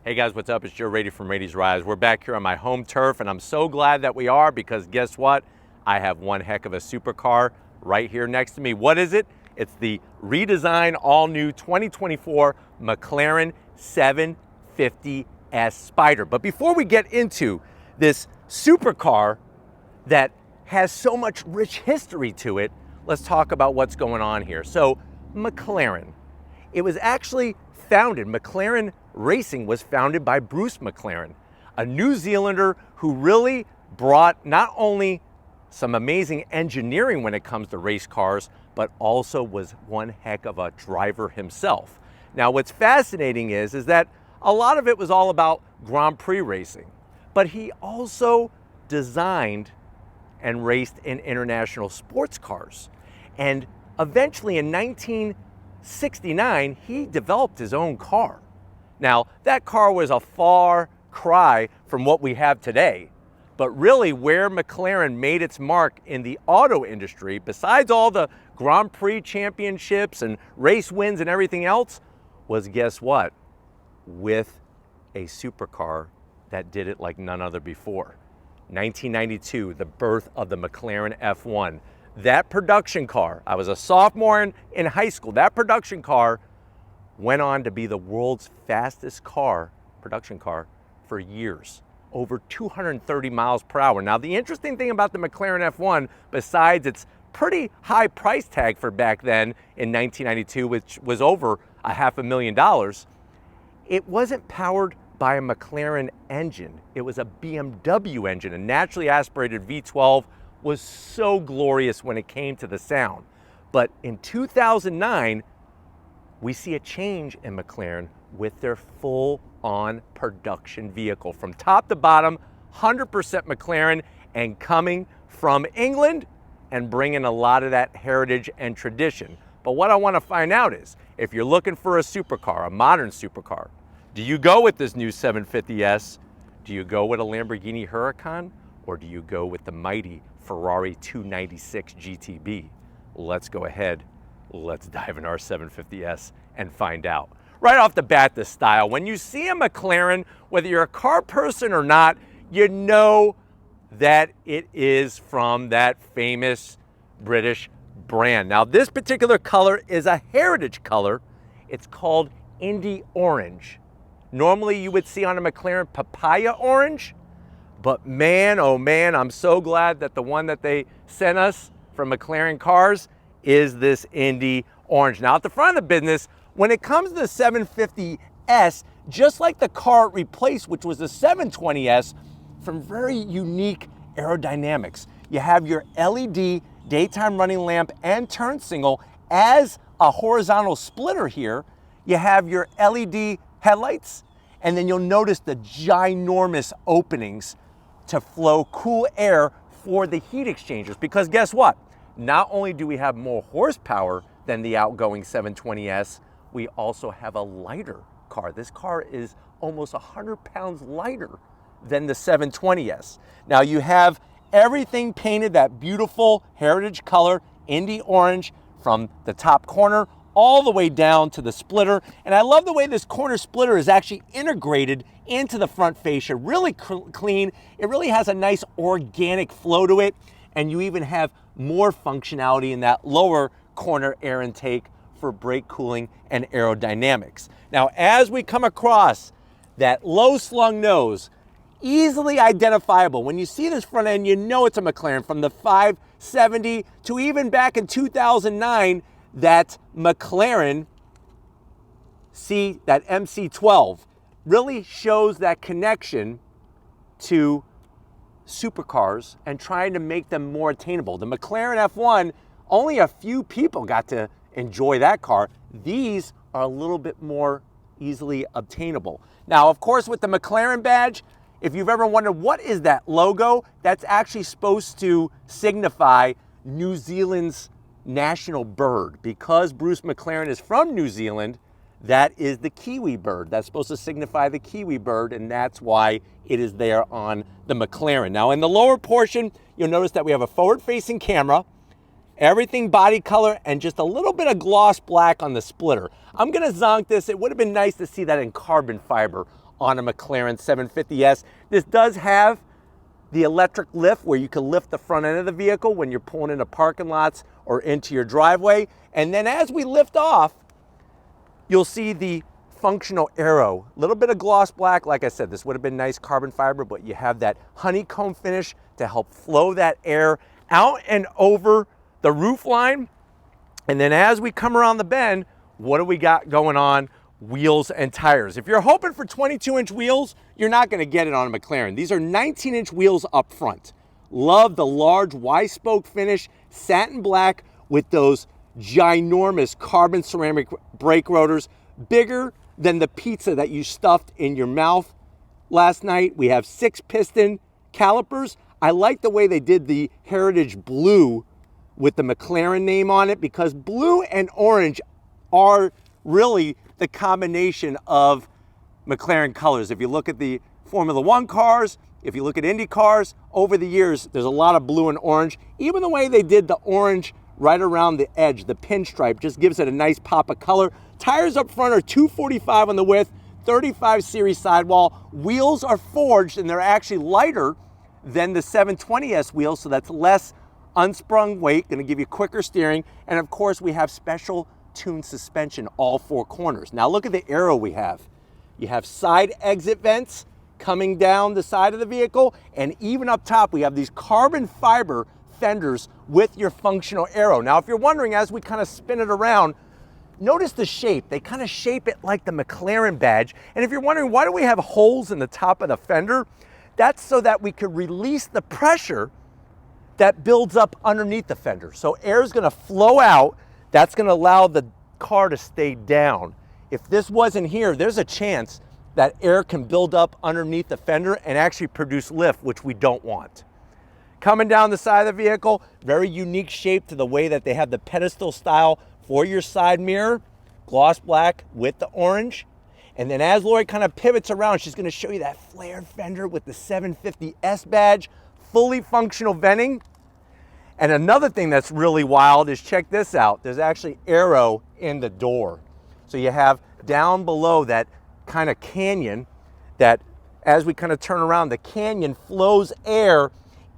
Hey guys, what's up? It's Joe Raiti from Raiti's Rise. We're back here on my home turf, and I'm so glad that we are because guess what? I have one heck of a supercar right here next to me. What is it? It's the redesigned, all-new 2024 McLaren 750S Spider. But before we get into this supercar that has so much rich history to it, let's talk about what's going on here. So, McLaren. It was actually founded, McLaren Racing was founded by Bruce McLaren, a New Zealander who really brought not only some amazing engineering when it comes to race cars, but also was one heck of a driver himself. Now, what's fascinating is that a lot of it was all about Grand Prix racing, but he also designed and raced in international sports cars. And eventually in 1969, he developed his own car. Now, that car was a far cry from what we have today, but really where McLaren made its mark in the auto industry, besides all the Grand Prix championships and race wins and everything else, was guess what? With a supercar that did it like none other before. 1992, the birth of the McLaren F1. That production car, I was a sophomore in high school, that production car went on to be the world's fastest car, production car, for years. Over 230 miles per hour. Now, the interesting thing about the McLaren F1, besides its pretty high price tag for back then in 1992, which was over $500,000, it wasn't powered by a McLaren engine. It was a BMW engine. A naturally aspirated V12 was so glorious when it came to the sound. But in 2009, we see a change in McLaren with their full-on production vehicle. From top to bottom, 100% McLaren, and coming from England and bringing a lot of that heritage and tradition. But what I want to find out is, if you're looking for a supercar, a modern supercar, do you go with this new 750S? Do you go with a Lamborghini Huracan? Or do you go with the mighty Ferrari 296 GTB? Let's go ahead. Let's dive in our 750S and find out. Right off the bat, the style. When you see a McLaren, whether you're a car person or not, you know that it is from that famous British brand. Now, this particular color is a heritage color. It's called Indy Orange. Normally, you would see on a McLaren papaya orange, but man, oh man, I'm so glad that the one that they sent us from McLaren Cars is this Indy Orange. Now, at the front of the business, when it comes to the 750S, just like the car it replaced, which was the 720S, from very unique aerodynamics. You have your LED daytime running lamp and turn signal as a horizontal splitter here. You have your LED headlights, and then you'll notice the ginormous openings to flow cool air for the heat exchangers. Because guess what? Not only do we have more horsepower than the outgoing 720S, we also have a lighter car. This car is almost 100 pounds lighter than the 720S. Now, you have everything painted that beautiful heritage color, Indy Orange, from the top corner all the way down to the splitter. And I love the way this corner splitter is actually integrated into the front fascia, really clean. It really has a nice organic flow to it. And you even have more functionality in that lower corner air intake for brake cooling and aerodynamics. Now, as we come across that low slung nose, easily identifiable. When you see this front end, you know it's a McLaren. From the 570 to even back in 2009, that McLaren that MC12 really shows that connection to supercars and trying to make them more attainable. The McLaren F1, only a few people got to enjoy that car. These are a little bit more easily obtainable. Now, of course, with the McLaren badge, if you've ever wondered what is that logo, that's actually supposed to signify New Zealand's national bird. Because Bruce McLaren is from New Zealand, that is the kiwi bird. That's supposed to signify the kiwi bird, and that's why it is there on the McLaren. Now, in the lower portion, you'll notice that we have a forward-facing camera, everything body color, and just a little bit of gloss black on the splitter. I'm gonna zonk this. It would have been nice to see that in carbon fiber on a McLaren 750S. This does have the electric lift where you can lift the front end of the vehicle when you're pulling into parking lots or into your driveway. And then as we lift off, you'll see the functional aero. A little bit of gloss black. Like I said, this would have been nice carbon fiber, but you have that honeycomb finish to help flow that air out and over the roof line. And then as we come around the bend, what do we got going on? Wheels and tires. If you're hoping for 22-inch wheels, you're not going to get it on a McLaren. These are 19-inch wheels up front. Love the large Y-spoke finish, satin black with those ginormous carbon ceramic brake rotors, bigger than the pizza that you stuffed in your mouth last night. We have 6-piston calipers. I like the way they did the Heritage Blue with the McLaren name on it, because blue and orange are really the combination of McLaren colors. If you look at the Formula One cars, if you look at Indy cars, over the years, there's a lot of blue and orange. Even the way they did the orange right around the edge, the pinstripe, just gives it a nice pop of color. Tires up front are 245 on the width, 35 series sidewall. Wheels are forged and they're actually lighter than the 720S wheels, so that's less unsprung weight, gonna give you quicker steering. And of course, we have special tuned suspension all 4 corners. Now look at the aero we have. You have side exit vents coming down the side of the vehicle, and even up top, we have these carbon fiber fenders with your functional aero. Now, if you're wondering, as we kind of spin it around, notice the shape. They kind of shape it like the McLaren badge. And if you're wondering, why do we have holes in the top of the fender? That's so that we could release the pressure that builds up underneath the fender. So air is gonna flow out. That's gonna allow the car to stay down. If this wasn't here, there's a chance that air can build up underneath the fender and actually produce lift, which we don't want. Coming down the side of the vehicle, very unique shape to the way that they have the pedestal style for your side mirror, gloss black with the orange. And then as Lori kind of pivots around, she's gonna show you that flared fender with the 750S badge, fully functional venting. And another thing that's really wild is, check this out, there's actually aero in the door. So you have down below that kind of canyon that, as we kind of turn around, the canyon flows air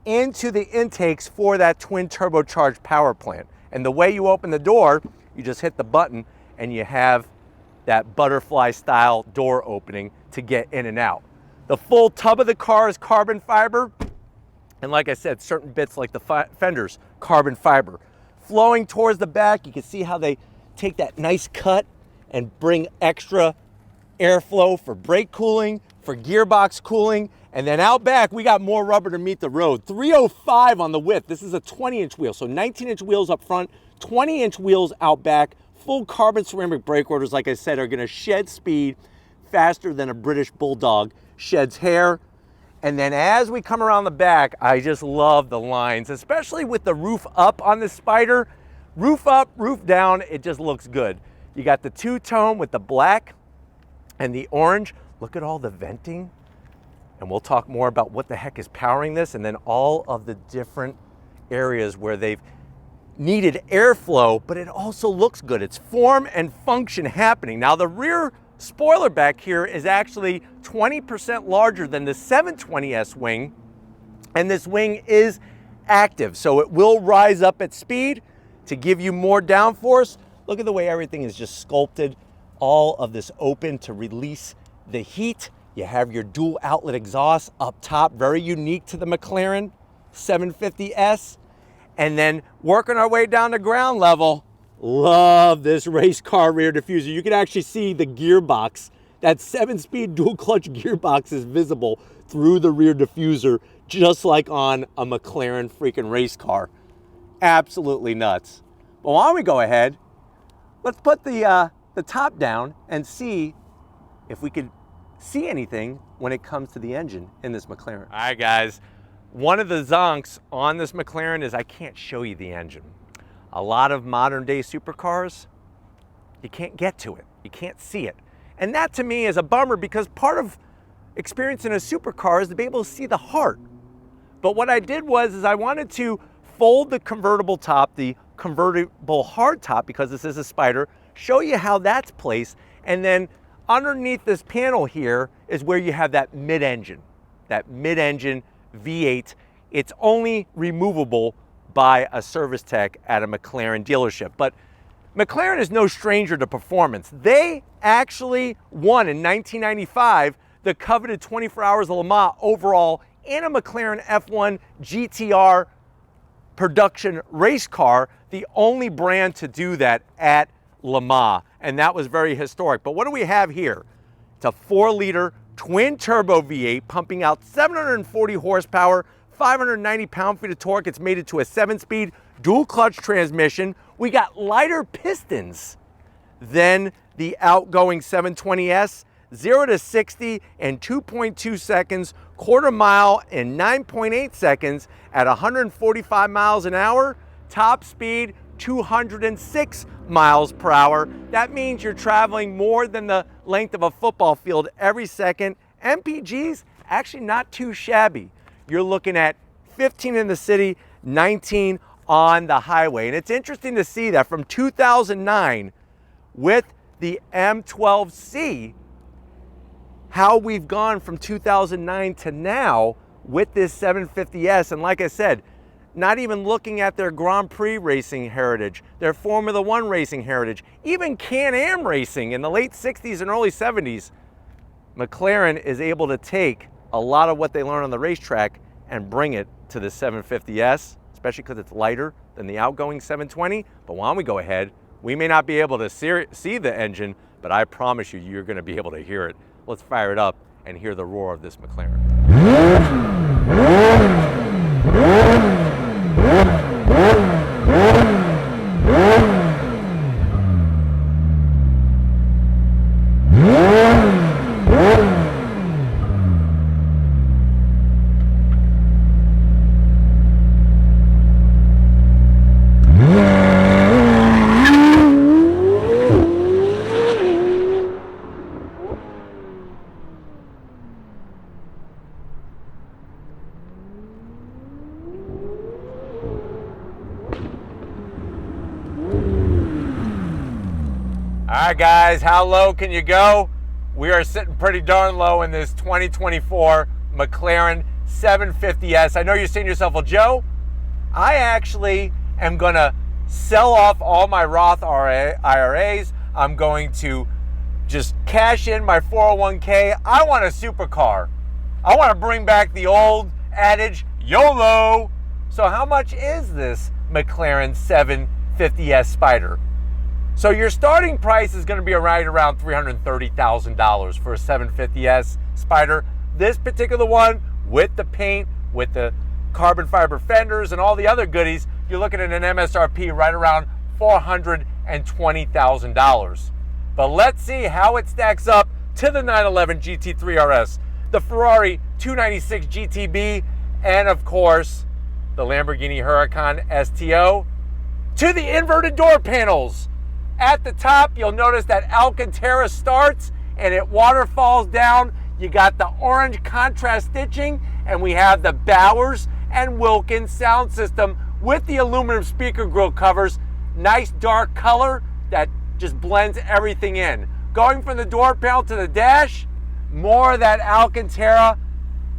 into the intakes for that twin turbocharged power plant. And the way you open the door, you just hit the button and you have that butterfly style door opening to get in and out. The full tub of the car is carbon fiber. And like I said, certain bits like the fenders, carbon fiber. Flowing towards the back, you can see how they take that nice cut and bring extra airflow for brake cooling, for gearbox cooling. And then out back, we got more rubber to meet the road. 305 on the width. This is a 20-inch wheel. So 19-inch wheels up front, 20-inch wheels out back. Full carbon ceramic brake rotors, like I said, are gonna shed speed faster than a British Bulldog sheds hair. And then as we come around the back, I just love the lines, especially with the roof up on the Spider. Roof up, roof down, it just looks good. You got the two-tone with the black and the orange. Look at all the venting. And we'll talk more about what the heck is powering this, and then all of the different areas where they've needed airflow, but it also looks good. It's form and function happening. Now the rear spoiler back here is actually 20% larger than the 720S wing, and this wing is active, so it will rise up at speed to give you more downforce. Look at the way everything is just sculpted, all of this open to release the heat. You have your dual outlet exhaust up top, very unique to the McLaren 750S. And then working our way down to ground level, love this race car rear diffuser. You can actually see the gearbox. That 7-speed dual clutch gearbox is visible through the rear diffuser, just like on a McLaren freaking race car. Absolutely nuts. Well, why don't we go ahead, let's put the top down and see if we could see anything when it comes to the engine in this McLaren. All right, guys. One of the zonks on this McLaren is I can't show you the engine. A lot of modern day supercars, you can't get to it. You can't see it. And that to me is a bummer, because part of experiencing a supercar is to be able to see the heart. But what I did was I wanted to fold the convertible top, the convertible hard top, because this is a Spider, show you how that's placed, and then underneath this panel here is where you have that mid-engine V8. It's only removable by a service tech at a McLaren dealership. But McLaren is no stranger to performance. They actually won in 1995 the coveted 24 Hours of Le Mans overall in a McLaren F1 GTR production race car, the only brand to do that at Le Mans, and that was very historic. But what do we have here? It's a 4-liter twin turbo V8 pumping out 740 horsepower, 590 pound-feet of torque. It's mated to a 7-speed dual clutch transmission. We got lighter pistons than the outgoing 720S. 0 to 60 in 2.2 seconds, quarter mile in 9.8 seconds at 145 miles an hour, top speed 206 miles per hour. That means you're traveling more than the length of a football field every second. MPG's actually not too shabby. You're looking at 15 in the city, 19 on the highway. And it's interesting to see that from 2009 with the M12C, how we've gone from 2009 to now with this 750S. And like I said, not even looking at their Grand Prix racing heritage, their Formula One racing heritage, even Can-Am racing in the late 60s and early 70s, McLaren is able to take a lot of what they learned on the racetrack and bring it to the 750S, especially because it's lighter than the outgoing 720. But why don't we go ahead? We may not be able to see the engine, but I promise you, you're going to be able to hear it. Let's fire it up and hear the roar of this McLaren. All right, guys, how low can you go? We are sitting pretty darn low in this 2024 McLaren 750S. I know you're saying to yourself, well, Joe, I actually am gonna sell off all my Roth IRAs. I'm going to just cash in my 401k. I want a supercar. I want to bring back the old adage, YOLO. So how much is this McLaren 750S Spider? So your starting price is going to be right around $330,000 for a 750S Spider. This particular one, with the paint, with the carbon fiber fenders and all the other goodies, you're looking at an MSRP right around $420,000. But let's see how it stacks up to the 911 GT3 RS, the Ferrari 296 GTB, and of course, the Lamborghini Huracan STO, to the inverted door panels. At the top, you'll notice that Alcantara starts and it waterfalls down. You got the orange contrast stitching, and we have the Bowers and Wilkins sound system with the aluminum speaker grille covers. Nice dark color that just blends everything in. Going from the door panel to the dash, more of that Alcantara,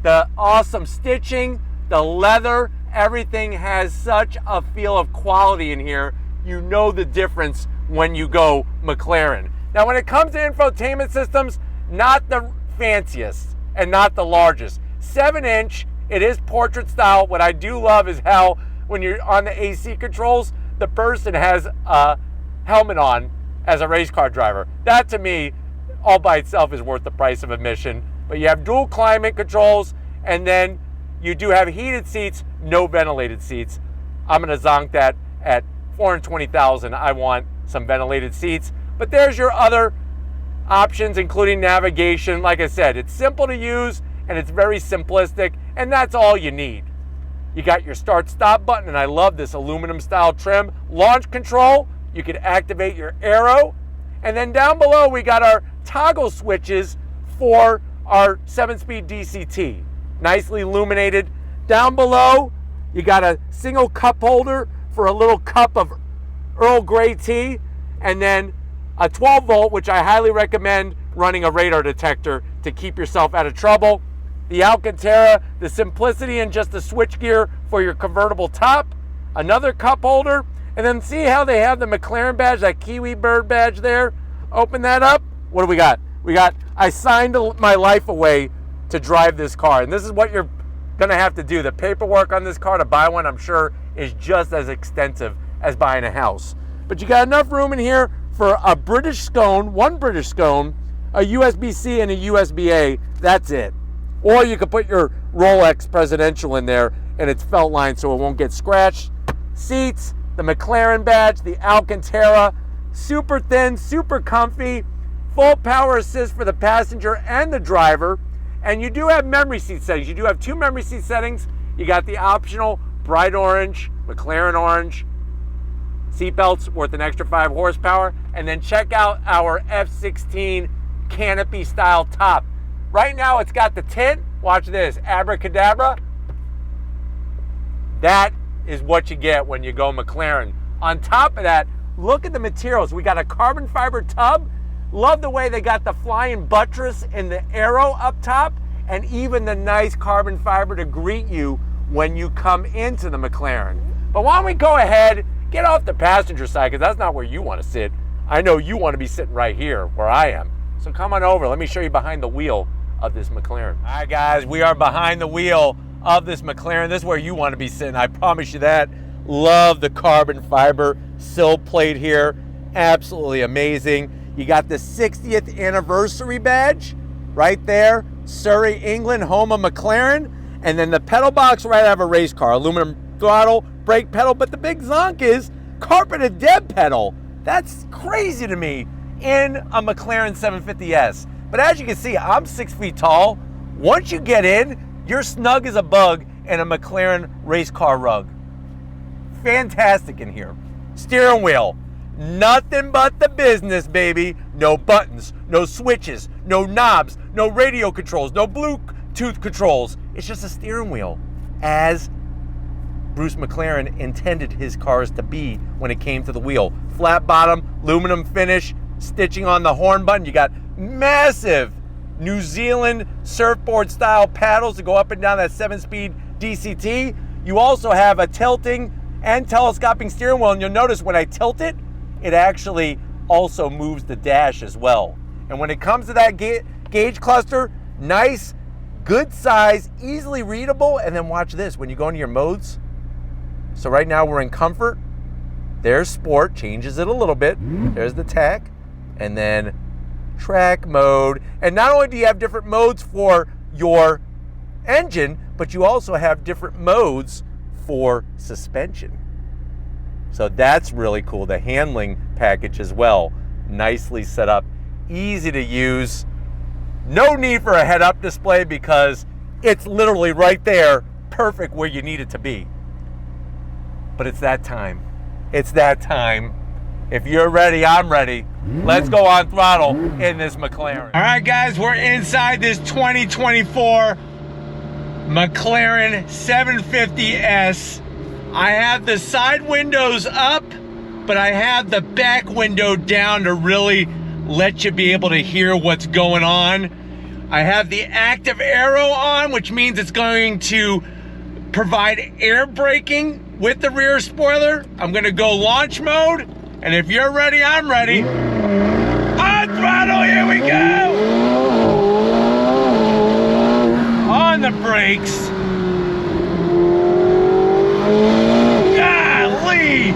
the awesome stitching, the leather, everything has such a feel of quality in here. You know the difference when you go McLaren. Now, when it comes to infotainment systems, not the fanciest and not the largest. 7-inch, it is portrait style. What I do love is how when you're on the AC controls, the person has a helmet on as a race car driver. That to me, all by itself, is worth the price of admission. But you have dual climate controls, and then you do have heated seats, no ventilated seats. I'm gonna zonk that at $420,000. I want some ventilated seats. But there's your other options, including navigation. Like I said, it's simple to use and it's very simplistic, and that's all you need. You got your start stop button, and I love this aluminum style trim. Launch control, you can activate your arrow. And then down below, we got our toggle switches for our 7-speed DCT. Nicely illuminated. Down below, you got a single cup holder for a little cup of Earl Grey tea, and then a 12 volt, which I highly recommend running a radar detector to keep yourself out of trouble. The Alcantara, the simplicity and just the switchgear for your convertible top, another cup holder, and then see how they have the McLaren badge, that Kiwi bird badge there. Open that up. What do we got? I signed my life away to drive this car, and this is what you're gonna have to do. The paperwork on this car to buy one, I'm sure, is just as extensive as buying a house. But you got enough room in here for a British scone, one British scone, a USB-C and a USB-A, that's it. Or you could put your Rolex Presidential in there and it's felt lined so it won't get scratched. Seats, the McLaren badge, the Alcantara, super thin, super comfy, full power assist for the passenger and the driver. And you do have memory seat settings. You do have 2 memory seat settings. You got the optional bright orange, McLaren orange, seatbelts worth an extra 5 horsepower. And then check out our F16 canopy style top. Right now it's got the tint. Watch this, abracadabra. That is what you get when you go McLaren. On top of that, look at the materials. We got a carbon fiber tub. Love the way they got the flying buttress and the arrow up top, and even the nice carbon fiber to greet you when you come into the McLaren. But why don't we go ahead, get off the passenger side, because that's not where you want to sit. I know you want to be sitting right here where I am. So come on over, let me show you behind the wheel of this McLaren. All right guys, we are behind the wheel of this McLaren. This is where you want to be sitting, I promise you that. Love the carbon fiber sill plate here, absolutely amazing. You got the 60th anniversary badge right there, Surrey, England, home of McLaren. And then the pedal box right out of a race car, aluminum throttle, brake pedal, but the big zonk is carpeted dead pedal. That's crazy to me in a McLaren 750S. But as you can see, I'm 6 feet tall. Once you get in, you're snug as a bug in a McLaren race car rug. Fantastic in here. Steering wheel, nothing but the business, baby. No buttons, no switches, no knobs, no radio controls, no Bluetooth controls. It's just a steering wheel, as Bruce McLaren intended his cars to be when it came to the wheel. Flat bottom, aluminum finish, stitching on the horn button. You got massive New Zealand surfboard style paddles to go up and down that 7-speed DCT. You also have a tilting and telescoping steering wheel, and you'll notice when I tilt it, it actually also moves the dash as well. And when it comes to that gauge cluster, nice, good size, easily readable. And then watch this, when you go into your modes. So right now we're in comfort. There's sport, changes it a little bit. There's the tech, and then track mode. And not only do you have different modes for your engine, but you also have different modes for suspension. So that's really cool. The handling package as well, nicely set up, easy to use. No need for a head-up display because it's literally right there, perfect where you need it to be. But it's that time. It's that time. If you're ready, I'm ready. Let's go on throttle in this McLaren. All right, guys, we're inside this 2024 McLaren 750S. I have the side windows up, but I have the back window down to really let you be able to hear what's going on. I have the active aero on, which means it's going to provide air braking with the rear spoiler. I'm gonna go launch mode, and if you're ready, I'm ready. On throttle, here we go! On the brakes. Golly!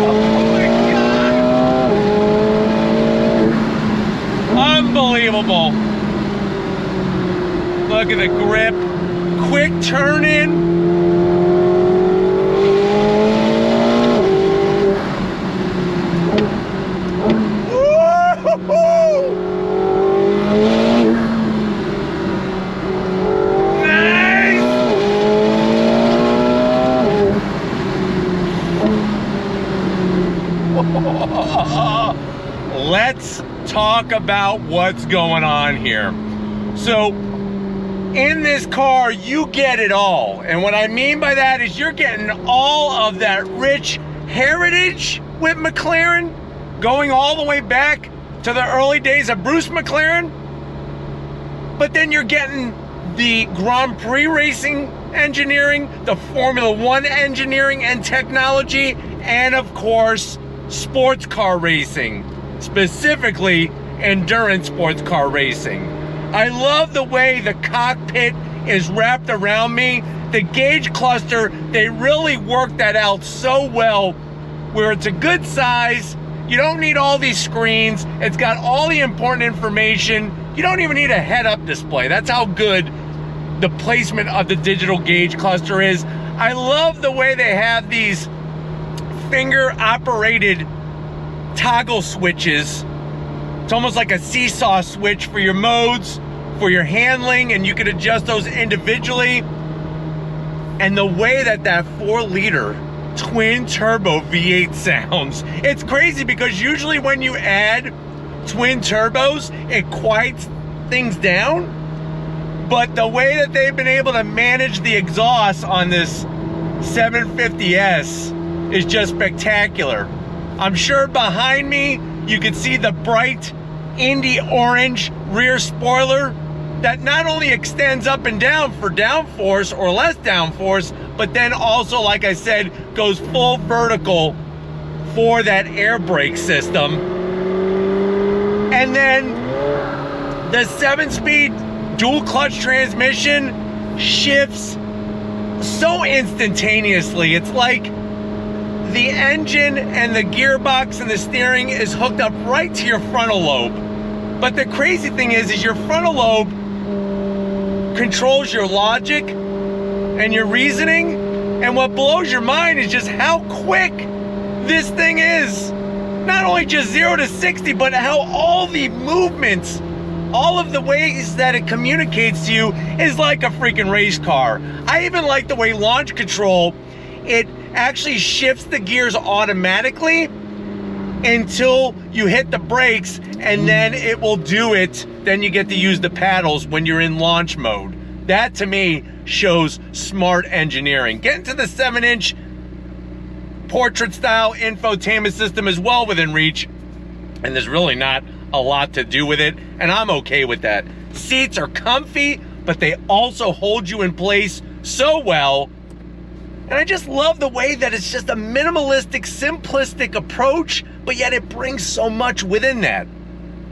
Oh my God! Unbelievable. Look at the grip. Quick turn in. Woo-hoo-hoo! Nice! Let's talk about what's going on here. So, in this car, you get it all. And what I mean by that is you're getting all of that rich heritage with McLaren, going all the way back to the early days of Bruce McLaren, but then you're getting the Grand Prix racing engineering, the Formula One engineering and technology, and of course, sports car racing, specifically endurance sports car racing. I love the way the cockpit is wrapped around me. The gauge cluster, they really work that out so well, where it's a good size. You don't need all these screens. It's got all the important information. You don't even need a head-up display. That's how good the placement of the digital gauge cluster is. I love the way they have these finger-operated toggle switches. It's almost like a seesaw switch for your modes, for your handling, and you can adjust those individually. And the way that 4-liter twin turbo V8 sounds, it's crazy, because usually when you add twin turbos, it quiets things down. But the way that they've been able to manage the exhaust on this 750S is just spectacular. I'm sure behind me you can see the bright Indy orange rear spoiler that not only extends up and down for downforce or less downforce, but then also, like I said, goes full vertical for that air brake system. And then the 7-speed dual clutch transmission shifts so instantaneously. It's like the engine and the gearbox and the steering is hooked up right to your frontal lobe. But the crazy thing is your frontal lobe controls your logic and your reasoning. And what blows your mind is just how quick this thing is. Not only just 0 to 60, but how all the movements, all of the ways that it communicates to you is like a freaking race car. I even like the way launch control, it actually shifts the gears automatically until you hit the brakes, and then it will do it. Then you get to use the paddles when you're in launch mode. That to me shows smart engineering. Getting to the 7-inch portrait style infotainment system is well within reach, and there's really not a lot to do with it, and I'm okay with that. Seats are comfy, but they also hold you in place so well. And I just love the way that it's just a minimalistic, simplistic approach, but yet it brings so much within that.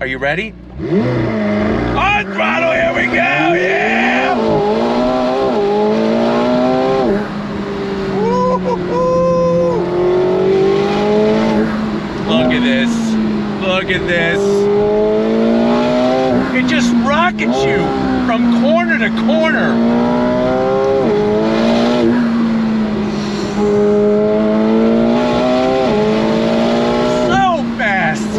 Are you ready? On throttle, here we go, yeah! Woo-hoo-hoo. Look at this, look at this. It just rockets you from corner to corner. So fast.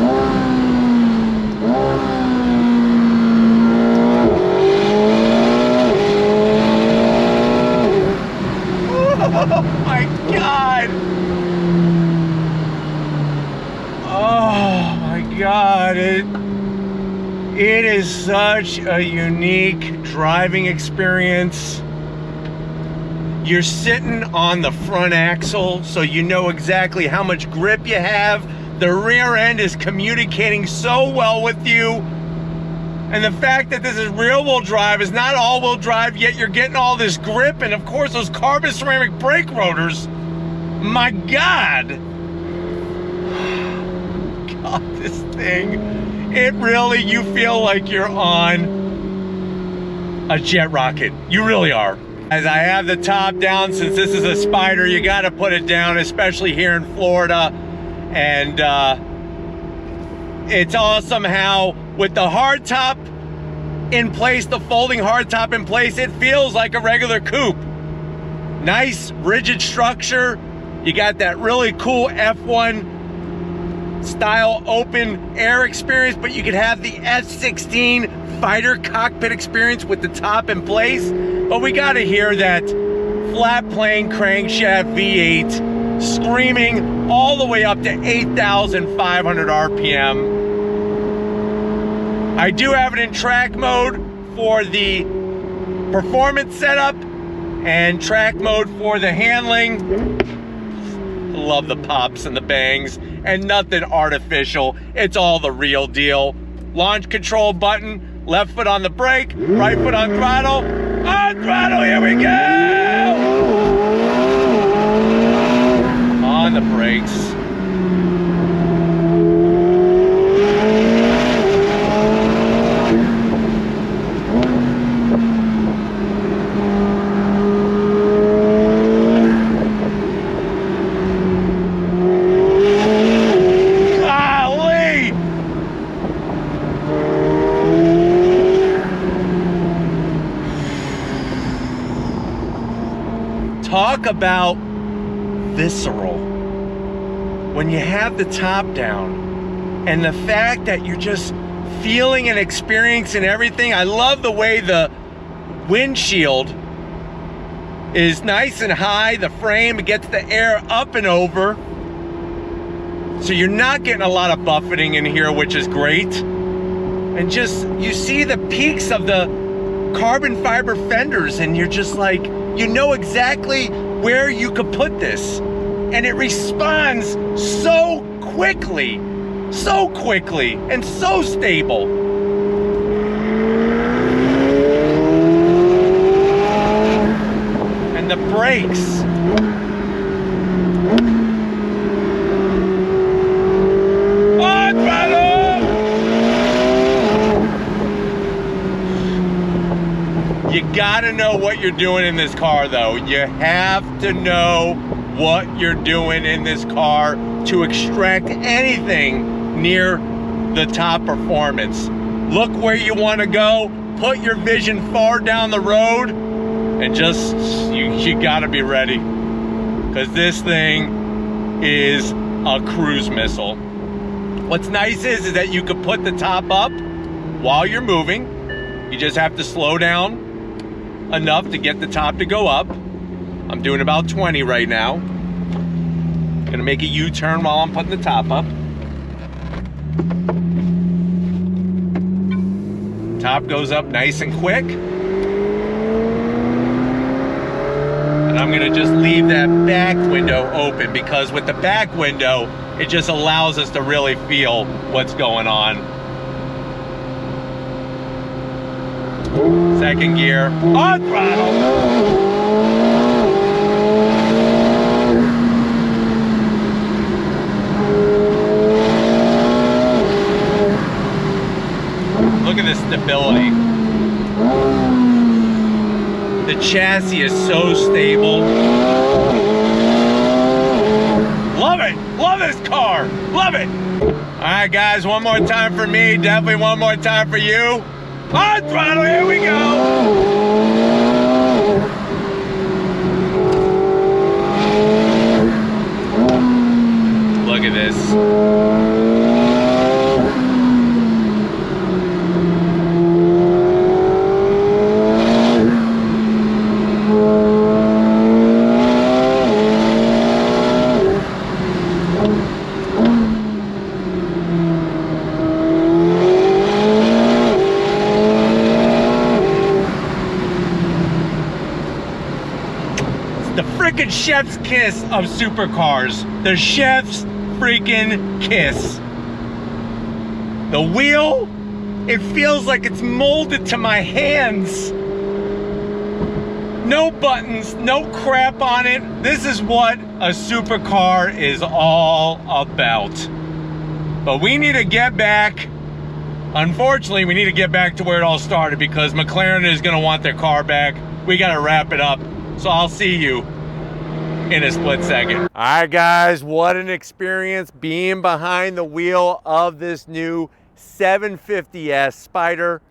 Oh my God. Oh my God. It is such a unique driving experience. You're sitting on the front axle, so you know exactly how much grip you have. The rear end is communicating so well with you. And the fact that this is rear-wheel drive is not all-wheel drive, yet you're getting all this grip, and of course those carbon ceramic brake rotors. My God. God, this thing, it really, you feel like you're on a jet rocket. You really are. As I have the top down, since this is a Spider, you got to put it down, especially here in Florida. And it's awesome how with the hardtop in place, the folding hardtop in place, it feels like a regular coupe. Nice rigid structure. You got that really cool F1 style open air experience, but you could have the F16 fighter cockpit experience with the top in place. But we gotta hear that flat plane crankshaft V8 screaming all the way up to 8,500 RPM. I do have it in track mode for the performance setup and track mode for the handling. Love the pops and the bangs, and nothing artificial. It's all the real deal. Launch control button, left foot on the brake, right foot on throttle. On throttle, here we go! On the brakes. Talk about visceral. When you have the top down and the fact that you're just feeling and experiencing everything. I love the way the windshield is nice and high. The frame gets the air up and over. So you're not getting a lot of buffeting in here, which is great. And just, you see the peaks of the carbon fiber fenders and you're just like, you know exactly where you could put this. And it responds so quickly and so stable. And the brakes. On throttle! You gotta know what you're doing in this car though. You have to know what you're doing in this car to extract anything near the top performance. Look where you want to go, put your vision far down the road, and just, you gotta be ready. Because this thing is a cruise missile. What's nice is that you can put the top up while you're moving. You just have to slow down enough to get the top to go up. I'm doing about 20 right now. Gonna make a U-turn while I'm putting the top up. Top goes up nice and quick. And I'm gonna just leave that back window open because with the back window, it just allows us to really feel what's going on. Second gear, on throttle. Look at the stability. The chassis is so stable. Love it, love this car, love it. All right guys, one more time for me, definitely one more time for you. On throttle, here we go! Look at this. The freaking chef's kiss of supercars. The chef's freaking kiss. The wheel, it feels like it's molded to my hands. No buttons, no crap on it. This is what a supercar is all about. But we need to get back, unfortunately, we need to get back to where it all started because McLaren is gonna want their car back. We gotta wrap it up. So I'll see you in a split second. All right, guys, what an experience being behind the wheel of this new 750S Spider.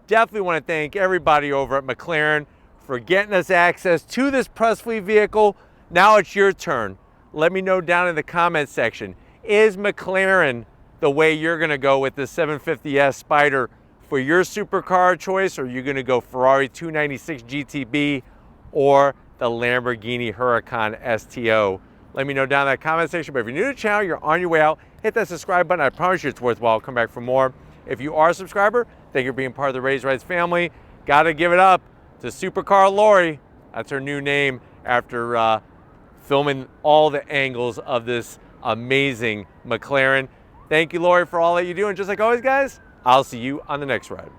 Definitely want to thank everybody over at McLaren for getting us access to this press fleet vehicle. Now it's your turn. Let me know down in the comments section. Is McLaren the way you're gonna go with the 750S Spider for your supercar choice, or are you gonna go Ferrari 296 GTB or the Lamborghini Huracan STO? Let me know down in that comment section. But if you're new to the channel, you're on your way out, hit that subscribe button. I promise you it's worthwhile. Come back for more. If you are a subscriber, thank you for being part of the Raised Rights family. Gotta give it up to Supercar Lori. That's her new name after filming all the angles of this amazing McLaren. Thank you, Lori, for all that you do. And just like always, guys, I'll see you on the next ride.